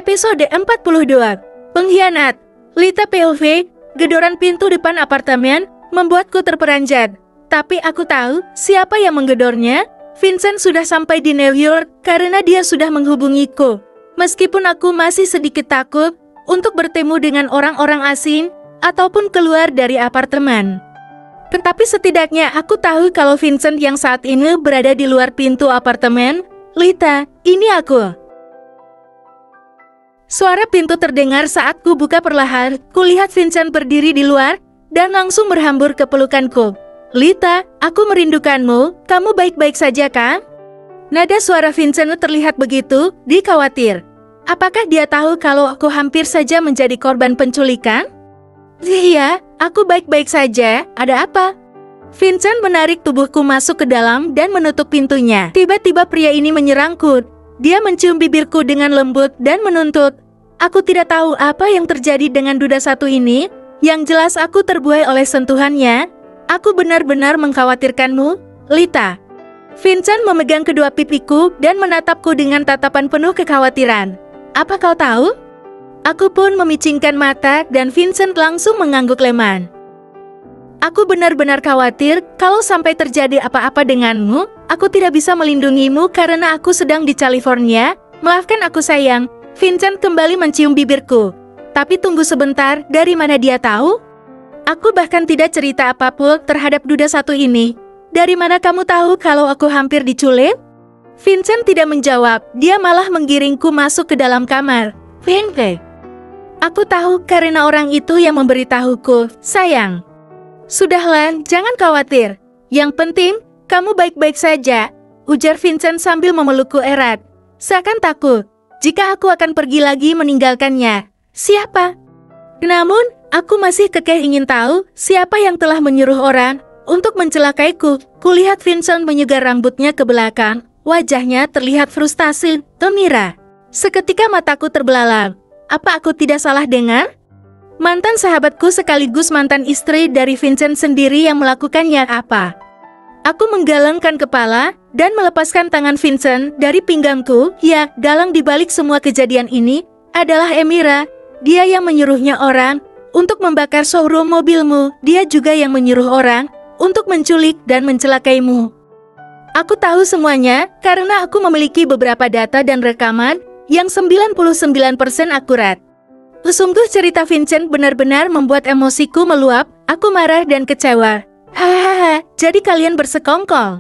Episode 42. Pengkhianat. Lita POV, gedoran pintu depan apartemen membuatku terperanjat. Tapi aku tahu siapa yang menggedornya. Vincent sudah sampai di New York karena dia sudah menghubungiku. Meskipun aku masih sedikit takut untuk bertemu dengan orang-orang asing ataupun keluar dari apartemen. Tetapi setidaknya aku tahu kalau Vincent yang saat ini berada di luar pintu apartemen. Lita, ini aku. Suara pintu terdengar saat ku buka perlahan. Kulihat Vincent berdiri di luar dan langsung berhambur ke pelukanku. Lita, aku merindukanmu. Kamu baik-baik saja kan? Nada suara Vincent terlihat begitu, dikhawatir. Apakah dia tahu kalau aku hampir saja menjadi korban penculikan? Iya, aku baik-baik saja. Ada apa? Vincent menarik tubuhku masuk ke dalam dan menutup pintunya. Tiba-tiba pria ini menyerangku. Dia mencium bibirku dengan lembut dan menuntut. Aku tidak tahu apa yang terjadi dengan duda satu ini. Yang jelas aku terbuai oleh sentuhannya. Aku benar-benar mengkhawatirkanmu, Lita. Vincent memegang kedua pipiku dan menatapku dengan tatapan penuh kekhawatiran. Apa kau tahu? Aku pun memicingkan mata dan Vincent langsung mengangguk leman. Aku benar-benar khawatir kalau sampai terjadi apa-apa denganmu. Aku tidak bisa melindungimu karena aku sedang di California. Maafkan aku sayang. Vincent kembali mencium bibirku. Tapi tunggu sebentar, dari mana dia tahu? Aku bahkan tidak cerita apapun terhadap duda satu ini. Dari mana kamu tahu kalau aku hampir diculik? Vincent tidak menjawab, dia malah menggiringku masuk ke dalam kamar. Vincent, aku tahu karena orang itu yang memberitahuku, sayang. Sudahlah, jangan khawatir. Yang penting, kamu baik-baik saja, ujar Vincent sambil memelukku erat. Seakan takut, jika aku akan pergi lagi meninggalkannya. Siapa? Namun, aku masih kekeh ingin tahu siapa yang telah menyuruh orang untuk mencelakaiku. Kulihat Vincent menyegar rambutnya ke belakang. Wajahnya terlihat frustasi, gembira. Seketika mataku terbelalak. Apa aku tidak salah dengar? Mantan sahabatku sekaligus mantan istri dari Vincent sendiri yang melakukannya apa? Aku menggelengkan kepala dan melepaskan tangan Vincent dari pinggangku. Ya, dalang dibalik semua kejadian ini adalah Emira. Dia yang menyuruhnya orang untuk membakar showroom mobilmu. Dia juga yang menyuruh orang untuk menculik dan mencelakaimu. Aku tahu semuanya karena aku memiliki beberapa data dan rekaman yang 99% akurat. Sungguh cerita Vincent benar-benar membuat emosiku meluap. Aku marah dan kecewa. Hahaha, jadi kalian bersekongkol.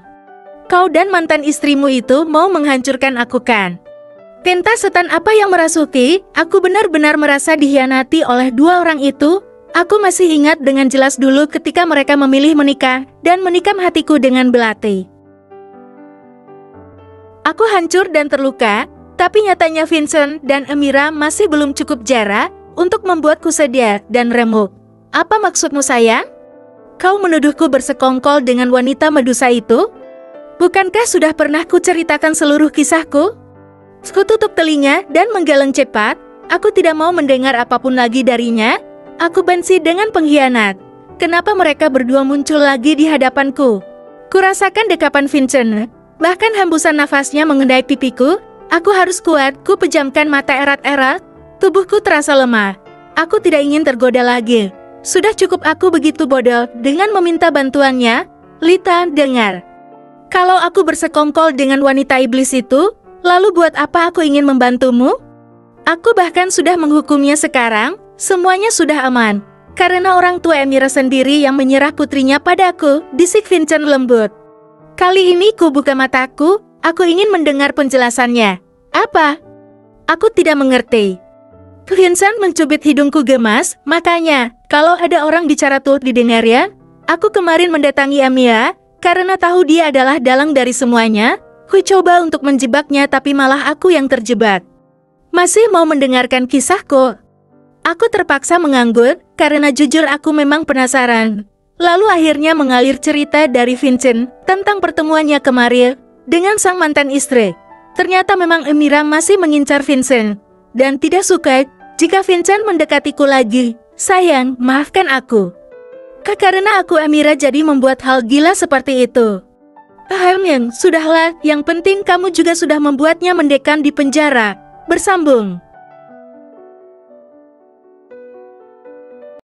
Kau dan mantan istrimu itu mau menghancurkan aku kan? Pentas setan apa yang merasuki? Aku benar-benar merasa dikhianati oleh dua orang itu. Aku masih ingat dengan jelas dulu ketika mereka memilih menikah dan menikam hatiku dengan belati. Aku hancur dan terluka, tapi nyatanya Vincent dan Emira masih belum cukup jarak untuk membuatku sedih dan remuk. Apa maksudmu sayang? Kau menuduhku bersekongkol dengan wanita Medusa itu? Bukankah sudah pernah kuceritakan seluruh kisahku? Ku tutup telinga dan menggeleng cepat. Aku tidak mau mendengar apapun lagi darinya. Aku benci dengan pengkhianat. Kenapa mereka berdua muncul lagi di hadapanku? Kurasakan dekapan Vincent. Bahkan hembusan nafasnya mengenai pipiku. Aku harus kuat. Ku pejamkan mata erat-erat. Tubuhku terasa lemah. Aku tidak ingin tergoda lagi. Sudah cukup aku begitu bodoh dengan meminta bantuannya. Lita, dengar. Kalau aku bersekongkol dengan wanita iblis itu, lalu buat apa aku ingin membantumu? Aku bahkan sudah menghukumnya sekarang. Semuanya sudah aman. Karena orang tua Emira sendiri yang menyerah putrinya padaku, bisik Vincent lembut. Kali ini ku buka mataku. Aku ingin mendengar penjelasannya. Apa? Aku tidak mengerti. Vincent mencubit hidungku gemas. Makanya, kalau ada orang bicara tuh didengarnya. Aku kemarin mendatangi Amia karena tahu dia adalah dalang dari semuanya. Ku coba untuk menjebaknya tapi malah aku yang terjebak. Masih mau mendengarkan kisahku? Aku terpaksa mengangguk karena jujur aku memang penasaran. Lalu akhirnya mengalir cerita dari Vincent tentang pertemuannya kemarin dengan sang mantan istri. Ternyata memang Emira masih mengincar Vincent dan tidak suka jika Vincent mendekatiku lagi. Sayang, maafkan aku. Karena aku Emira jadi membuat hal gila seperti itu. Sudahlah, yang penting kamu juga sudah membuatnya mendekam di penjara. Bersambung.